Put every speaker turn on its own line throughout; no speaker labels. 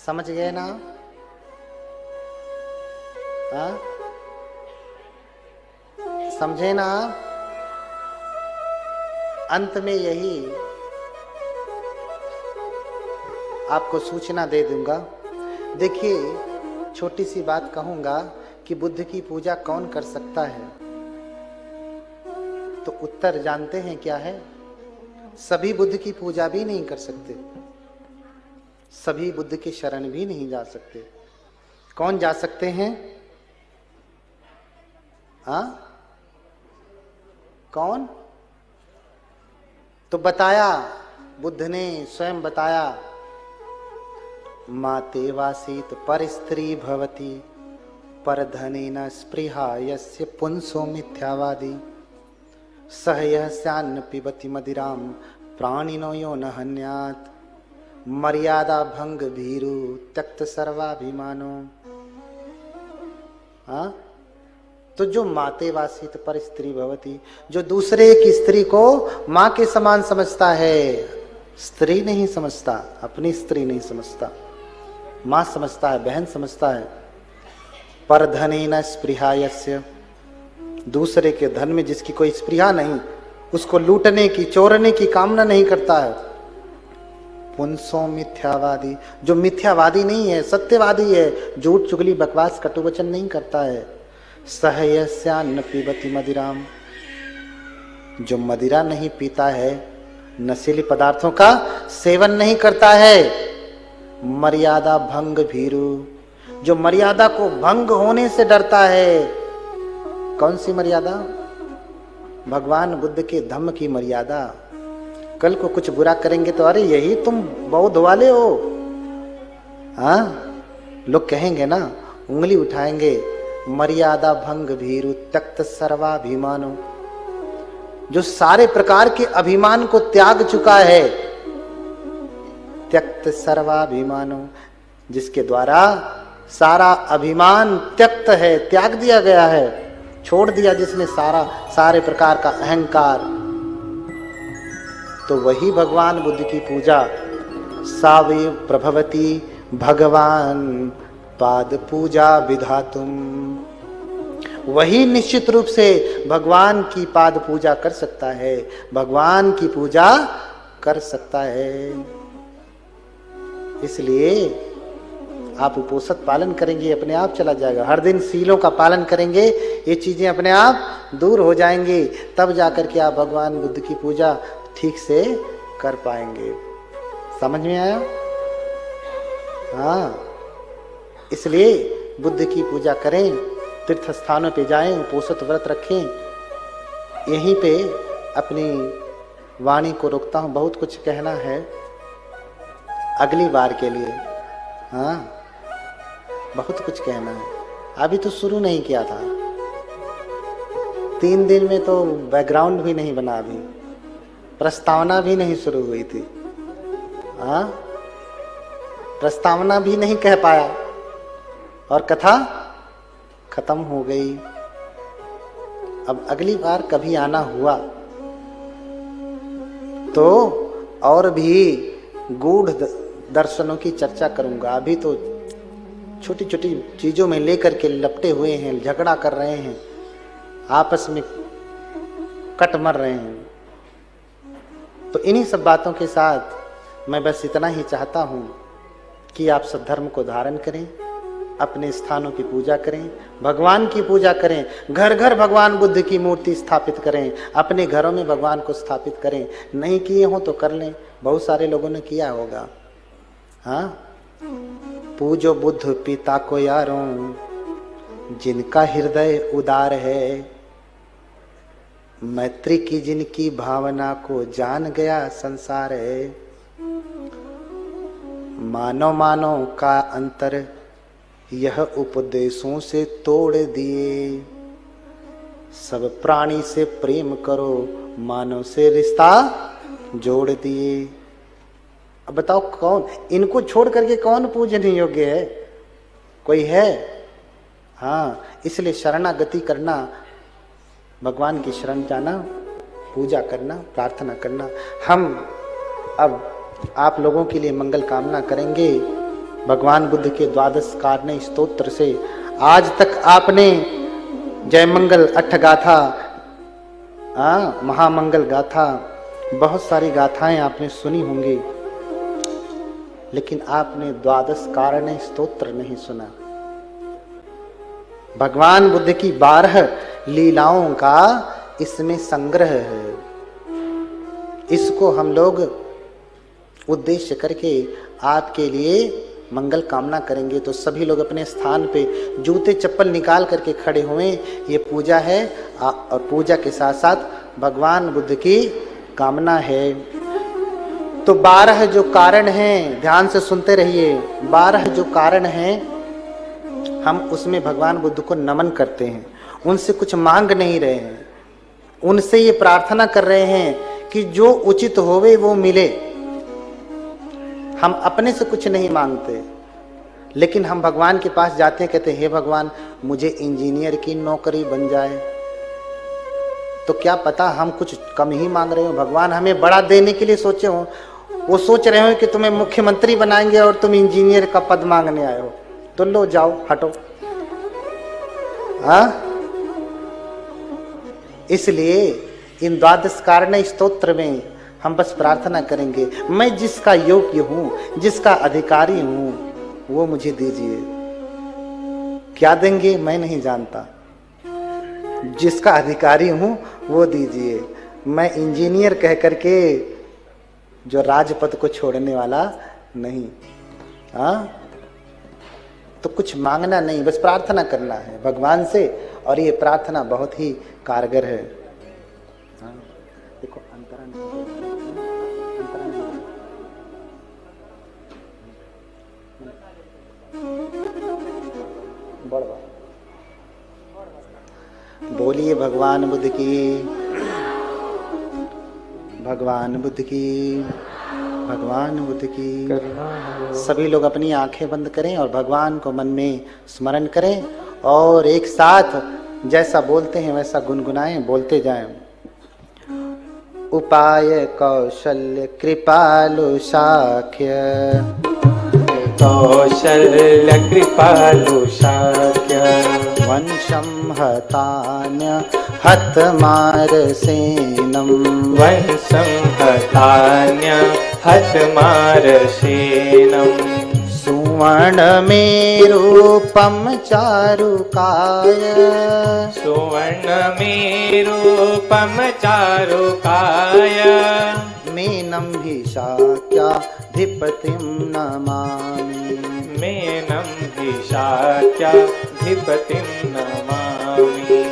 समझ गए ना? हाँ, समझे ना? अंत में यही आपको सूचना दे दूंगा। देखिए, छोटी सी बात कहूंगा कि बुद्ध की पूजा कौन कर सकता है, तो उत्तर जानते हैं क्या है? सभी बुद्ध की पूजा भी नहीं कर सकते, सभी बुद्ध के शरण भी नहीं जा सकते। कौन जा सकते हैं? हाँ, कौन? तो बताया, बुद्ध ने स्वयं बताया, माते वासीत पर स्त्री भवति पर धनेन स्पृहा यस्य पुंसो मिथ्यावादी सह यः स्यान्न पिबति मदिराम प्राणिनो यो न हन्यात् मर्यादा भंग भीरु त्यक्त सर्वाभिमानो। हाँ, तो जो माते वासित पर स्त्री भवती, जो दूसरे की स्त्री को मां के समान समझता है, स्त्री नहीं समझता, अपनी स्त्री नहीं समझता, मां समझता है, बहन समझता है। पर धनेन स्पृहा यस्य, दूसरे के धन में जिसकी कोई स्पृहा नहीं, उसको लूटने की, चोरने की कामना नहीं करता है। पुंसो मिथ्यावादी, जो मिथ्यावादी नहीं है, सत्यवादी है, झूठ चुगली बकवास कटुवचन नहीं करता है। सहयस्यान्न पिबति मदिराम, जो मदिरा नहीं पीता है, नशीली पदार्थों का सेवन नहीं करता है। मर्यादा भंग भीरु, जो मर्यादा को भंग होने से डरता है। कौन सी मर्यादा? भगवान बुद्ध के धम्म की मर्यादा। कल को कुछ बुरा करेंगे तो अरे यही तुम बौद्ध वाले हो, हाँ, लोग कहेंगे ना, उंगली उठाएंगे। मर्यादा भंग भीरु त्यक्त सर्वाभिमानो, जो सारे प्रकार के अभिमान को त्याग चुका है। त्यक्त सर्वाभिमानो, जिसके द्वारा सारा अभिमान त्यक्त है, त्याग दिया गया है, छोड़ दिया जिसने सारे प्रकार का अहंकार, तो वही भगवान बुद्ध की पूजा। सावे प्रभवती भगवान पाद पूजा विधातुम, वही निश्चित रूप से भगवान की पाद पूजा कर सकता है, भगवान की पूजा कर सकता है। इसलिए आप उपोषण पालन करेंगे, अपने आप चला जाएगा। हर दिन सीलों का पालन करेंगे, ये चीजें अपने आप दूर हो जाएंगी, तब जाकर के आप भगवान बुद्ध की पूजा ठीक से कर पाएंगे। समझ में आया? हाँ, इसलिए बुद्ध की पूजा करें, तीर्थ स्थानों पे जाएं, उपोषण व्रत रखें। यहीं पे अपनी वाणी को रोकता हूं, बहुत कुछ कहना है अगली बार के लिए। हाँ, बहुत कुछ कहना है, अभी तो शुरू नहीं किया था। 3 दिन में तो बैकग्राउंड भी नहीं बना, अभी प्रस्तावना भी नहीं शुरू हुई थी। हाँ, प्रस्तावना भी नहीं कह पाया और कथा खत्म हो गई। अब अगली बार कभी आना हुआ तो और भी गूढ़ दर्शनों की चर्चा करूंगा। अभी तो छोटी छोटी चीजों में लेकर के लपटे हुए हैं, झगड़ा कर रहे हैं, आपस में कट मर रहे हैं। तो इन्हीं सब बातों के साथ मैं बस इतना ही चाहता हूं कि आप सद्धर्म को धारण करें, अपने स्थानों की पूजा करें, भगवान की पूजा करें, घर घर भगवान बुद्ध की मूर्ति स्थापित करें, अपने घरों में भगवान को स्थापित करें। नहीं किए हो तो कर लें, बहुत सारे लोगों ने किया होगा। हाँ, पूजो बुद्ध पिता को यारों, जिनका हृदय उदार है, मैत्री की जिनकी भावना को जान गया संसार है। मानव मानव का अंतर यह उपदेशों से तोड़ दिए, सब प्राणी से प्रेम करो, मानव से रिश्ता जोड़ दिए। अब बताओ कौन, इनको छोड़ करके कौन पूजने योग्य है? कोई है? हाँ, इसलिए शरणागति करना, भगवान की शरण जाना, पूजा करना, प्रार्थना करना। हम अब आप लोगों के लिए मंगल कामना करेंगे भगवान बुद्ध के द्वादश कारणे स्तोत्र से आज तक आपने जय मंगल अट्ठ गाथा, महामंगल गाथा, बहुत सारी गाथाएं आपने सुनी होंगी, लेकिन आपने द्वादश कारणे स्तोत्र नहीं सुना। भगवान बुद्ध की 12 लीलाओं का इसमें संग्रह है। इसको हम लोग उद्देश्य करके आपके लिए मंगल कामना करेंगे। तो सभी लोग अपने स्थान पे जूते चप्पल निकाल करके खड़े हुए। ये पूजा है और पूजा के साथ साथ भगवान बुद्ध की कामना है। तो 12 जो कारण हैं, ध्यान से सुनते रहिए। 12 जो कारण हैं, हम उसमें भगवान बुद्ध को नमन करते हैं। उनसे कुछ मांग नहीं रहे हैं, उनसे ये प्रार्थना कर रहे हैं कि जो उचित होवे वो मिले। हम अपने से कुछ नहीं मांगते, लेकिन हम भगवान के पास जाते हैं, कहते हैं हे भगवान मुझे इंजीनियर की नौकरी बन जाए। तो क्या पता हम कुछ कम ही मांग रहे हो, भगवान हमें बड़ा देने के लिए सोचे हो। वो सोच रहे हो कि तुम्हें मुख्यमंत्री बनाएंगे और तुम इंजीनियर का पद मांगने आए हो, तो लो जाओ हटो। इसलिए इन द्वादश कारणे स्तोत्र में हम बस प्रार्थना करेंगे, मैं जिसका योग्य हूं, जिसका अधिकारी हूं, वो मुझे दीजिए। क्या देंगे मैं नहीं जानता, जिसका अधिकारी हूं वो दीजिए। मैं इंजीनियर कह करके जो राजपद को छोड़ने वाला नहीं। तो कुछ मांगना नहीं, बस प्रार्थना करना है भगवान से, और ये प्रार्थना बहुत ही कारगर है। देखो बोलिए भगवान बुद्ध की, भगवान बुद्ध की, भगवान बुद्ध की। सभी लोग अपनी आंखें बंद करें और भगवान को मन में स्मरण करें और एक साथ जैसा बोलते हैं वैसा गुनगुनाएं, बोलते जाएं। उपाय कौशल्य कृपालु शाक्य,
कौशल्य कृपालु शाक्य,
वंशं हतान्य हतमार सेनम,
वंशं हतान्य हतमार सेनम,
सुवर्ण में रूपम चारुकाय,
सुवर्ण में रूपम चारुकाय,
मेनं हि शाक्याधिपतिं नमामि,
मेनं हि शाक्याधिपतिं नमामि।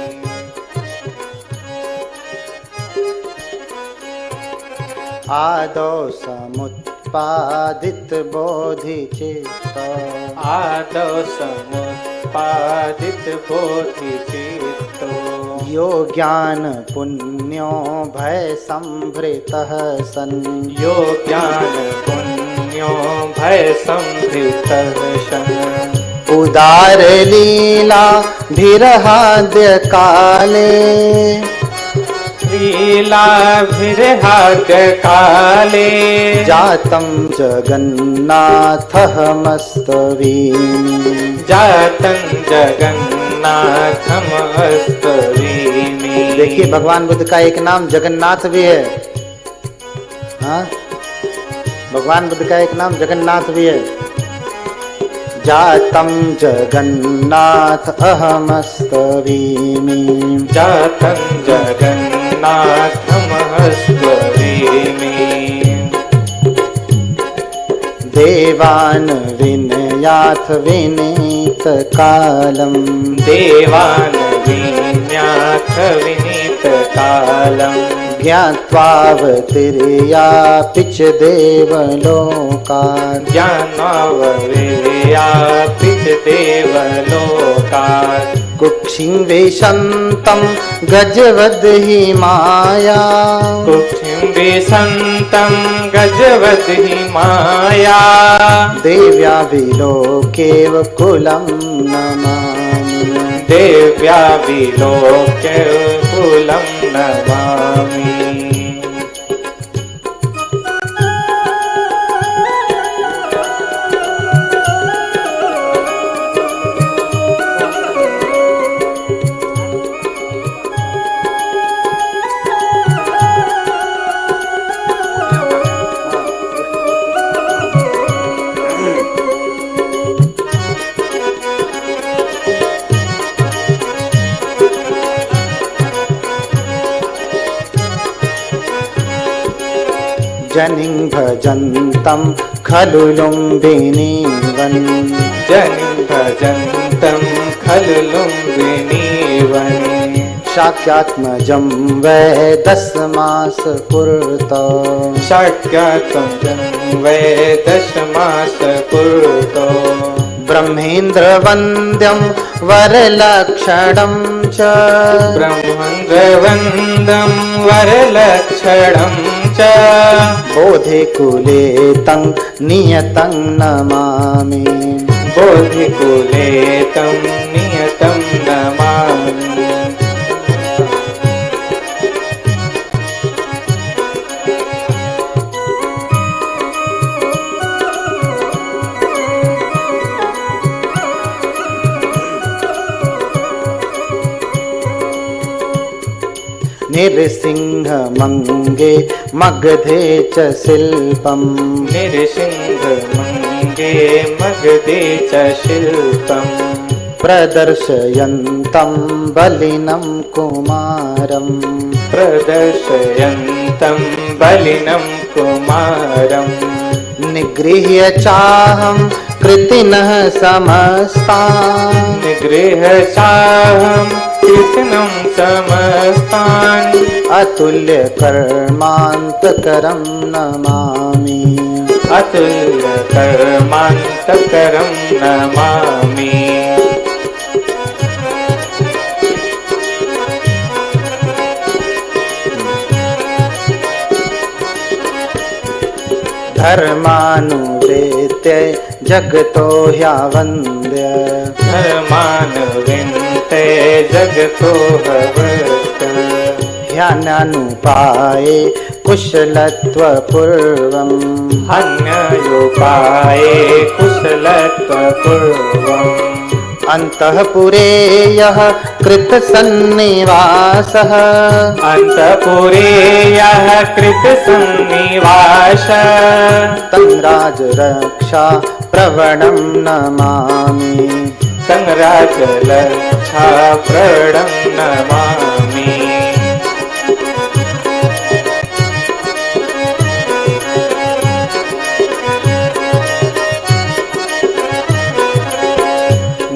आदौ समुत्पादित बोधिचित्त,
आदौ समुत्पादित बोधिचित्तो,
यो ज्ञान पुण्यो भय संभृतः सन्,
यो ज्ञान पुण्यो भय संभृतः सन्,
उदार लीला भिरहाद्य काले,
लीलाभिर्हाद्य काले,
जातं जगन्नाथः मस्तवीमि,
जातं जगन्नाथम् अस्तवीमि।
देखिए भगवान बुद्ध का एक नाम जगन्नाथ भी है। भगवान बुद्ध का एक नाम जगन्नाथ भी है। जातं जगन्नाथ अहमस्तवीमि,
जातं जगन्नाथम् अस्तवीमि।
देवान् विनयाथ विनीत कालम्,
देवान् विनयाथ विनीत कालम्,
ज्ञात्वावतिर्यापि च देवलोकान्,
ज्ञानाववेयापि च देवलोकान्,
कुक्षिं वेशन्तं गजवद् हि माया,
कुक्षिं वेशन्तं गजवद् हि माया,
देव्या विलोक्येव कुलं नमामि,
देव्या विलोक्य कुलं नमामि।
जनिं भजन्तं खलु लुम्बिनीवन्
जनिं भजन्तं खलु लुम्बिनीवन्
शाक्यात्मजं वै 10 मास पुरतो
शाक्यात्मजं वै 10 मास पुरतो
ब्रह्मेन्द्रवन्द्यं वरलक्षणं च
ब्रह्मेन्द्रवन्द्यं वरलक्षणं च
बोधिकुले तं नियतं नमामि
बोधिकुले तं नियतं नमामि
निरसिंहमङ्गे मगधे च शिल्पम्
निरसिंहमङ्गे मगधे च शिल्पम्
प्रदर्शयन्तं बलिनं कुमारम्
प्रदर्शयन्तं बलिनं कुमारम्
निगृह्य चाहं कृतिनः समस्तान्
निगृह्य चाहं कृतिनं समस्तान्
अतुल्य कर्मान्तकरं नमामि
अतुल्य कर्मान्तकरं नमामि
धर्मानुवृत्य जगतो ह्यावन्द्य
धर्मानुवृत्ते जगतो ह्यवन्द्य
ह्यान्यानुपाये कुशलत्वपूर्वम्
अन्योपाये कुशलत्वपूर्वम्
अन्तःपुरे यः कृतसन्निवासः
अन्तःपुरे यः कृतसन्निवासः
तं राजरक्षा प्रवणं नमामि
तं राजरक्षा प्रवणं नमामि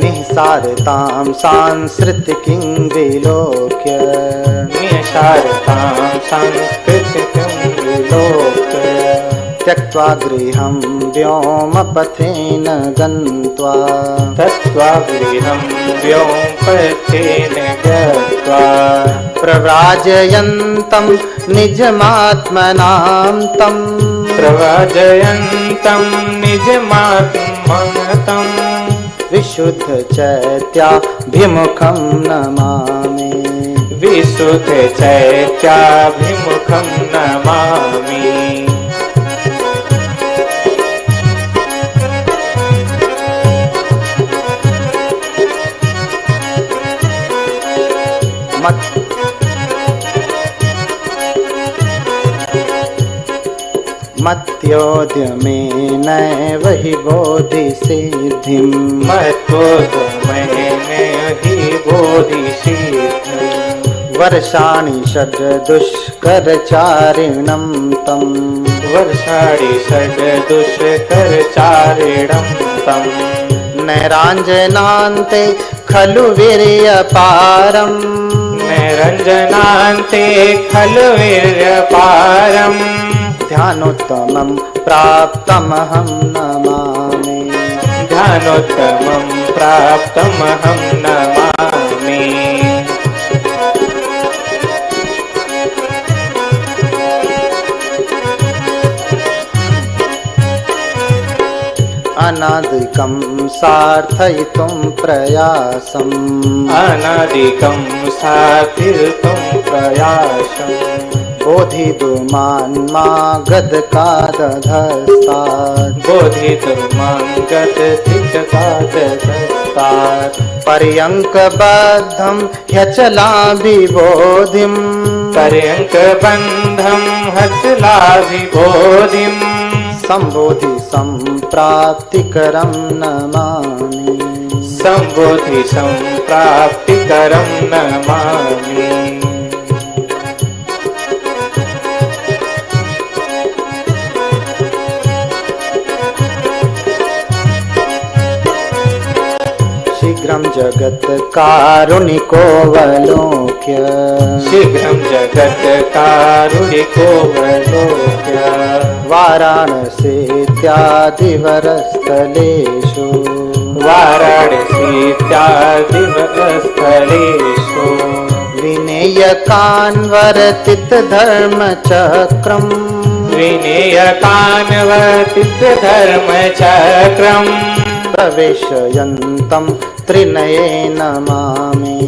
निःसारतां सांस्कृतिकीं विलोक्य
निःसारतां सांस्कृतिकीं विलोक्य
त्यक्त्वा गृहं व्योमपथेन गत्वा
त्यक्त्वा गृहं व्योमपथेन गत्वा
प्रव्राजयन्तं निजमात्मनां तं
प्रव्राजयन्तं निजमात्मनं
विशुद्ध चैत्याभिमुखं नमामि
विशुद्ध चैत्याभिमुखं नमामि
मत्योद्यमेनैव हि बोधिसिद्धिम्
मत्योद्यमेन हि बोधिसिद्धिम्
वर्षाणि षड्दुष्करचारिणं तम्
वर्षाणि षड्दुष्करचारिणं तम्
नैराञ्जनान्ते खलु वीर्यपारम्
नैरञ्जनान्ते खलु वीर्यपारम्
ध्यानोत्तमं प्राप्तमहं नमामि
ध्यानोत्तमं प्राप्तमहं नमामि
अनादिकं सार्थयितुं प्रयासम्
अनादिकं साधितुं प्रयासम्
बोधितुमान्मा गदकादधस्तात्
बोधितुमां गदधिककादधस्तात्
पर्यङ्कबद्धं ह्यचलाभिबोधिम्
पर्यङ्कबन्धं हचलाभिबोधिम्
सम्बोधि सम्प्राप्तिकरं नमामि
सम्बोधि सम्प्राप्तिकरं नमामि
शीघ्रं जगत् कारुणिकोऽवलोक्य
शीघ्रं जगत् कारुणिकोऽवलोक्य
वाराणसीत्यादिवरस्थलेषु
वाराणसीत्यादिवरस्थलेषु
विनेयकान्वर्तित धर्मचक्रम्
विनेयकान्वर्तित धर्मचक्रम्
प्रवेशयन्तं त्रिनयेन नमामि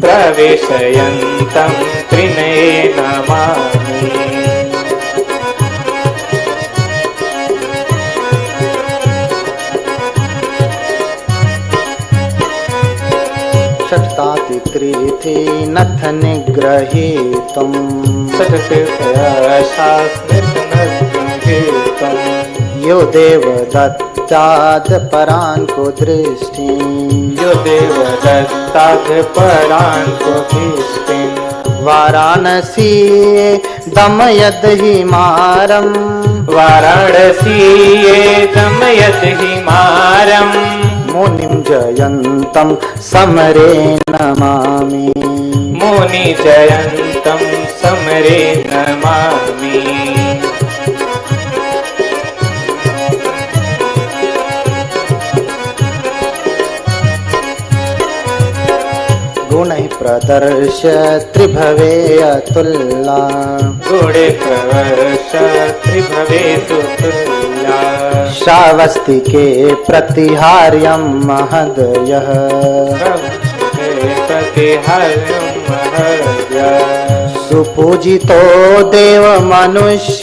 प्रवेशयन्तं त्रिनयेन नमामि
षट्तातित्रिथि नथ निग्रहीतम्
सततीर्थशास्त्रनगृहीतम्
यो देवदत्ताद् परान् कुदृष्टिम्
यो देवदत्ताद् परान् कुदृष्टिम्
वाराणसीये दमयद् हिमारम्
वाराणसीये दमयद् हिमारम्
मुनिं जयन्तं समरे नमामि
मुनि जयन्तं समरे नमामि
गुणैः प्रदर्श्य त्रिभवे अतुल्ला
गुणे प्रवर्ष त्रिभवेतु तुल्या
श्रावस्तिके प्रतिहार्यं महदयः
प्रतिहार्यं महदयः
सुपूजितो देवमनुष्ययोनिभिः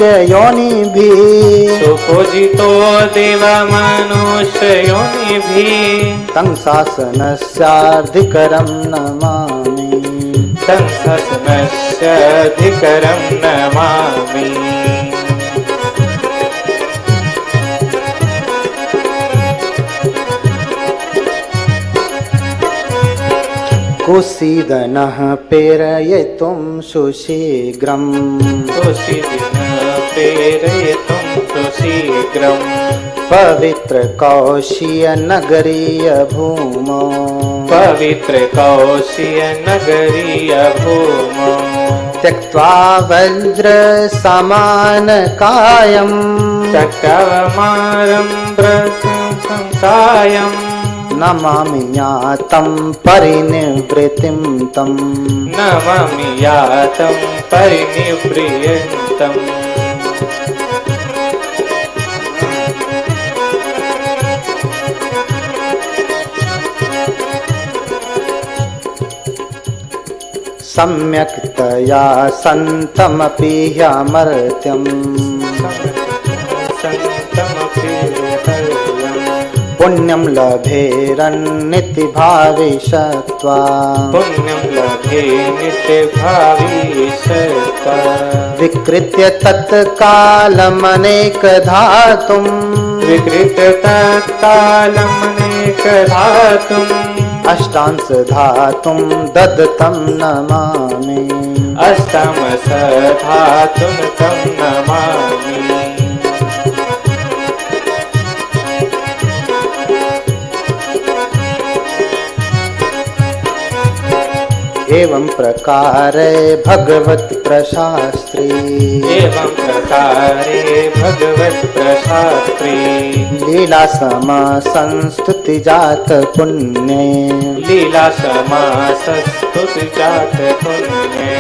सुपूजितो देवमनुष्ययोनिभिः
तं शासनस्याधिकरं नमामि
तं शासनस्याधिकरं नमामि
कुसीदनः पेरयितुं सुशीघ्रम्
प्रेरयितुं सुशीघ्रम्
पवित्रकौशीयनगरीयभूमौ
पवित्रकौशीयनगरीयभूमौ
त्यक्त्वा वज्रसमानकायम्
चक्रमारं प्रशंसायम्
नमामि ज्ञातं परिनिवृत्तिं तम्
नमामि यातं परिनिवृत्तम्
सम्यक्तया सन्तमपि ह्यमर्त्यम् पुण्यं लभेरन्नितिभाविषत्वा
पुण्यं लभे नित्यभाविषत्वा
विकृत्य तत्कालमनेकधातुम्
विकृत्य तत्कालमनेकधातुम्
अष्टांशधातुं ददतं नमामि
अष्टमसधातुं तं नमामि
एवं प्रकारे भगवत् प्रशास्त्री
एवं प्रकारे भगवत् प्रशास्त्री
लीला समा संस्तुति जात पुण्ये
लीला समासस्तुति जात पुण्ये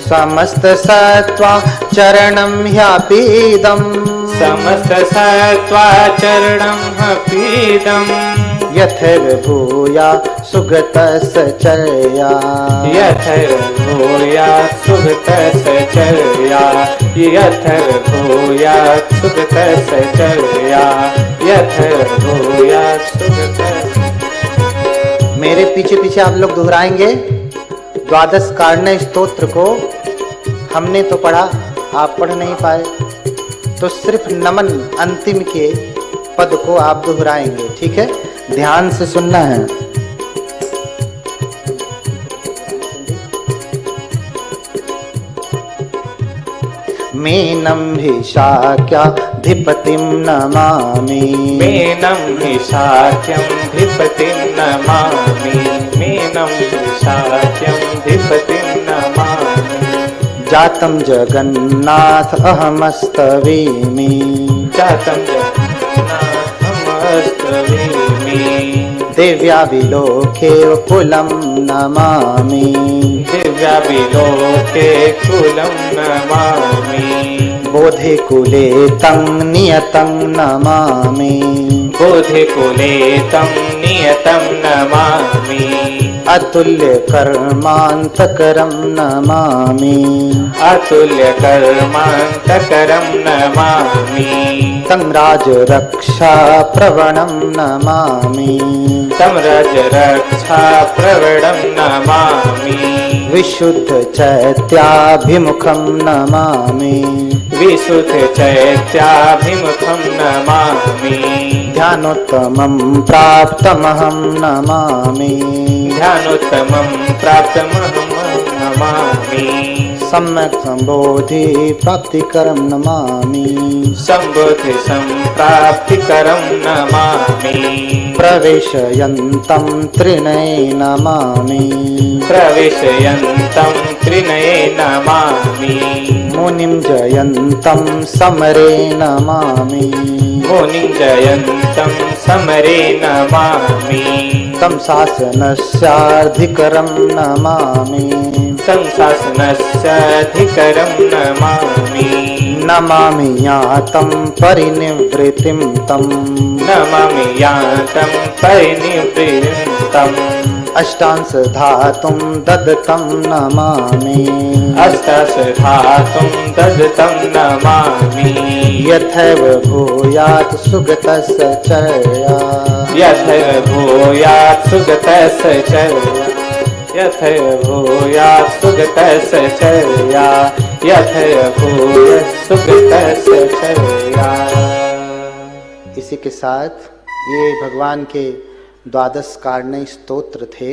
समस्त सत्वा चरणं ह्यापीदम्
समस्त सत्त्वाचरणं हपीदम्
यथैर्भूया सुगतसचर्या
यथैर्भूया सुगतसचर्या यथैर्भूया सुगतसचर्या यथैर्भूया सुगत।
मेरे पीछे पीछे आप लोग दोहराएंगे। द्वादश कारण्य स्तोत्र को हमने तो पढ़ा, आप पढ़ नहीं पाए, तो सिर्फ नमन अंतिम के पद को आप दोहराएंगे। ठीक है, ध्यान से सुनना है। मीनं हि शाक्या धिपतिं नमामि।
मीनं निशाख्यं धिपतिं नमामि। मीनं निशाख्यं धिपतिं नमामि।
जातं जगन्नाथ अहमस्तवेमि।
जातं जगन्नाथमस्तवेमि।
दिव्या विलोके कुलं नमामि।
दिव्या विलोके कुलं नमामि।
बोधे कुले तं नियतं नमामि।
बोधे कुले तं नियतं नमामि।
अतुल्य कर्मान्तकरं नमामि।
अतुल्य कर्मान्तकरं नमामि।
तं राजरक्षा प्रवणं नमामि।
तं राजरक्षा प्रवणं नमामि।
विशुद्ध चैत्याभिमुखं नमामि।
विशुद्ध चैत्याभिमुखं नमामि।
ध्यानोत्तमं प्राप्तमहं नमामि।
ध्यानोत्तमं प्राप्तमहं नमामि।
सम्यक् सम्बोधि प्राप्तिकरं नमामि।
सम्बोधि सम्प्राप्तिकरं नमामि।
प्रवेशयन्तं त्रिनये नमामि।
प्रवेशयन्तं त्रिनये नमामि।
मुनिं जयन्तं समरे नमामि।
मुनिं जयन्तं समरे नमामि।
तं शासनस्याधिकरं नमामि।
तं शासनस्याधिकरं नमामि।
नमामि यातं परिनिवृत्तिं तं।
नमामि यातं परिनिवृत्तं।
अष्टांश धातुं ददतं नमामि।
अष्टादश धातुं ददतं नमामि।
यथैव भूयात् सुगतस्य चर्या।
यथैव भूयात् सुगतस्य चर्या। यथैव भूयात् सुगतस्य चर्या। यथैव भूयात् सुगतस्य चर्या।
इसी के साथ ये भगवान के 12 कारणे स्तोत्र थे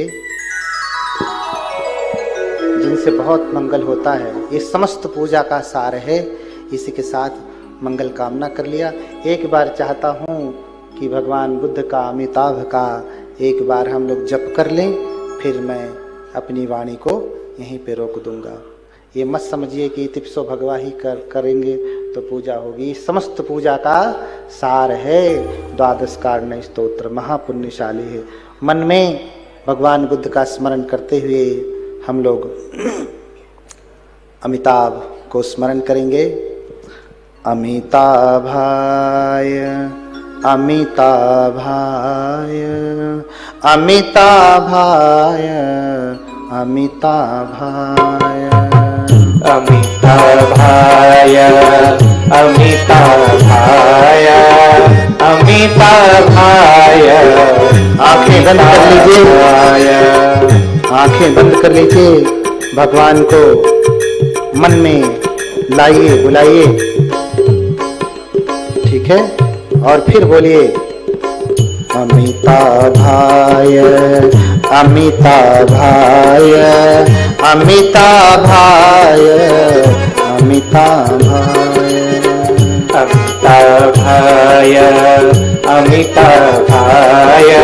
जिनसे बहुत मंगल होता है। ये समस्त पूजा का सार है। इसी के साथ मंगल कामना कर लिया। एक बार चाहता हूँ कि भगवान बुद्ध का अमिताभ का एक बार हम लोग जप कर लें, फिर मैं अपनी वाणी को यहीं पे रोक दूंगा। ये मत समझिए कि तिप्सो भगवा ही करेंगे तो पूजा होगी। समस्त पूजा का सार है। 12 कारणे स्तोत्र महापुण्यशाली है। मन में भगवान बुद्ध का स्मरण करते हुए हम लोग अमिताभ को स्मरण करेंगे। अमिताभाय अमिताभाय अमिताभाय अमिताभाय
अमिताभाय अमिताभाय अमिताभाय।
आंखें बंद कर लीजिए। आंखें बंद कर लीजिए। भगवान को मन में लाइए, बुलाइए। ठीक है। और फिर बोलिए अमिताभाय अमिताभाय अमिताभाय अमिताभाय
अमिताभाय अमिताभाय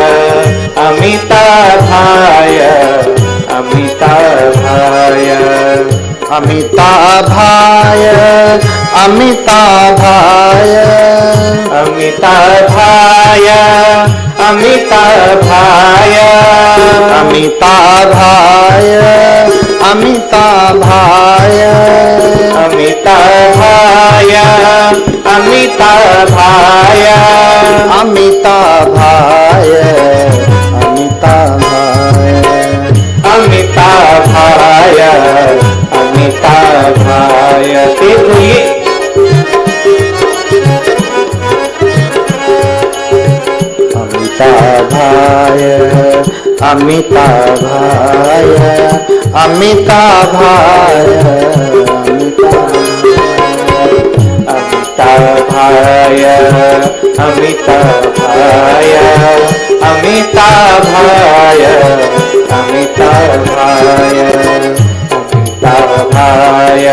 अमिताभाय अमिताभाय
अमिताभाय अमिताभाय
अमिताभाय अमिताभाय
अमिताभाय अमिताभाय
अमिताभाय अमिताभाय
अमिताभाय
अमिताभाय अमिताभाय। फिर बोलिए
अमिताभाय अमिताभाय अमिताभाय
अमिताभाय अमिताभाय अमिताभाय अमिताभाय अमिताभाय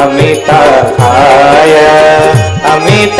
अमिताभाय अमिताभाय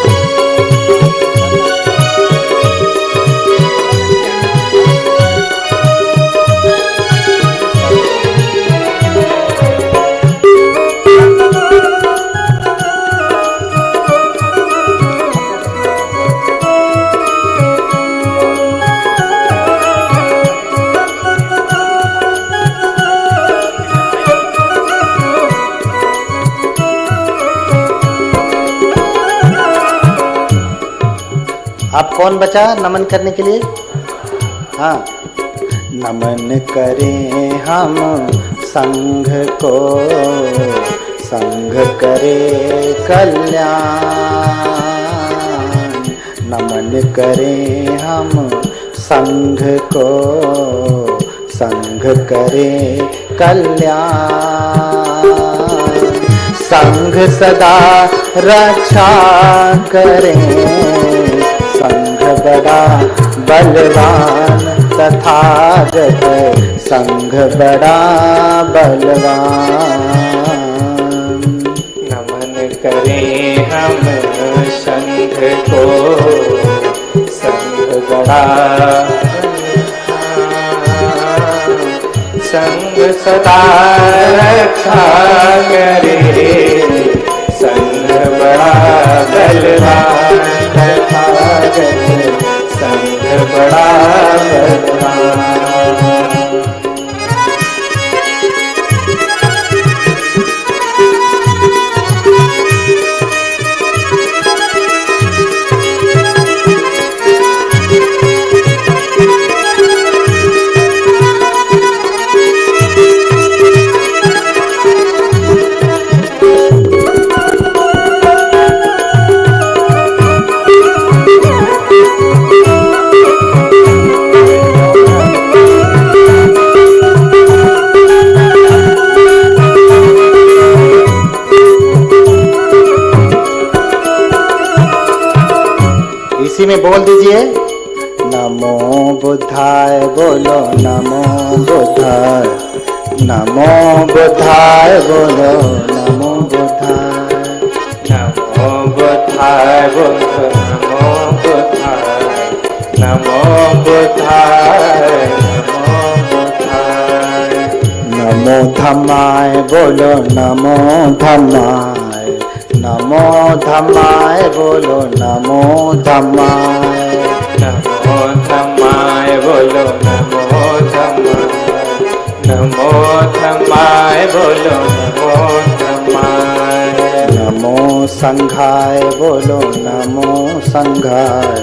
अब कौन बचा नमन करने के लिए? हाँ, नमन करें हम संघ को, संघ करे कल्याण। नमन करें हम संघ को, संघ करे कल्याण। संघ सदा रक्षा करें, संघ बड़ा बलवान तथागत, संघ बड़ा बलवान।
नमन करें हम संघ को, संघ बड़ा संघ सदा रक्षा करे, संघ बड़ा बलवान तथागत, संघ बड़ा बलवान।
इसी में बोल दीजिए, नमो बुद्धाय, बोलो नमो बुद्धाय, नमो बुद्धाय, बोलो नमो बुद्धाय,
नमो बुद्धाय, बोलो नमो बुद्धाय, नमो बुद्धाय, नमो बुद्धाय।
नमो धम्माय, बोलो नमो धम्माय, नमो धम्माय, बोलो नमो धम्माय,
नमो धम्माय, बोलो नमो धम्माय, नमो धम्माय, बोलो नमो धम्माय।
नमो संघाय, बोलो नमो संघाय,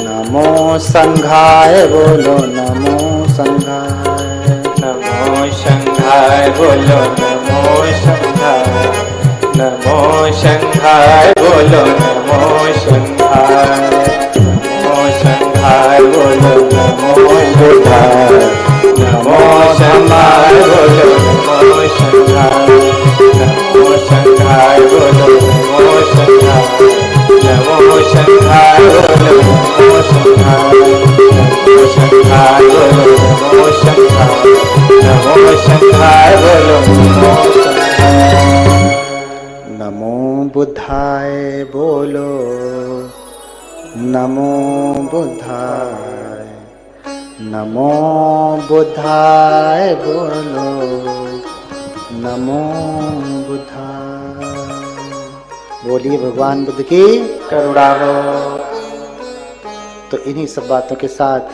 नमो संघाय, बोलो नमो संघाय,
नमो संघाय, बोलो नमो संघाय, नमो संघाय, बोलो नमो संघाय, नमो संघाय, बोलो नमो बुद्धाय, नमो संघाय, बोलो नमो संघाय, नमो संघाय, बोलो नमो संघाय, नमो संघाय, बोलो नमो संघाय, नमो संघाय, बोलो नमो संघाय, नमो संघाय, बोलो नमो संघाय।
नमो बुद्धाय, बोलो नमो बुद्धाय, नमो बुद्धाय, बोलो नमो बुद्धाय। बोलिए भगवान बुद्ध की
करुणा हो।
तो इन्हीं सब बातों के साथ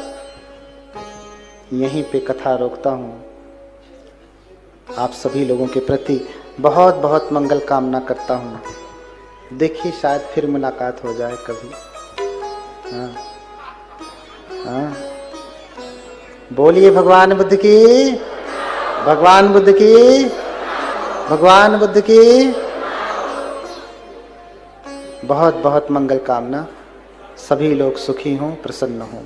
यहीं पे कथा रोकता हूँ। आप सभी लोगों के प्रति बहुत बहुत मंगल कामना करता हूँ। देखिए शायद फिर मुलाकात हो जाए कभी। हाँ हाँ, बोलिए भगवान बुद्ध की, भगवान बुद्ध की, भगवान बुद्ध की बहुत बहुत मंगल कामना। सभी लोग सुखी हों, प्रसन्न हों।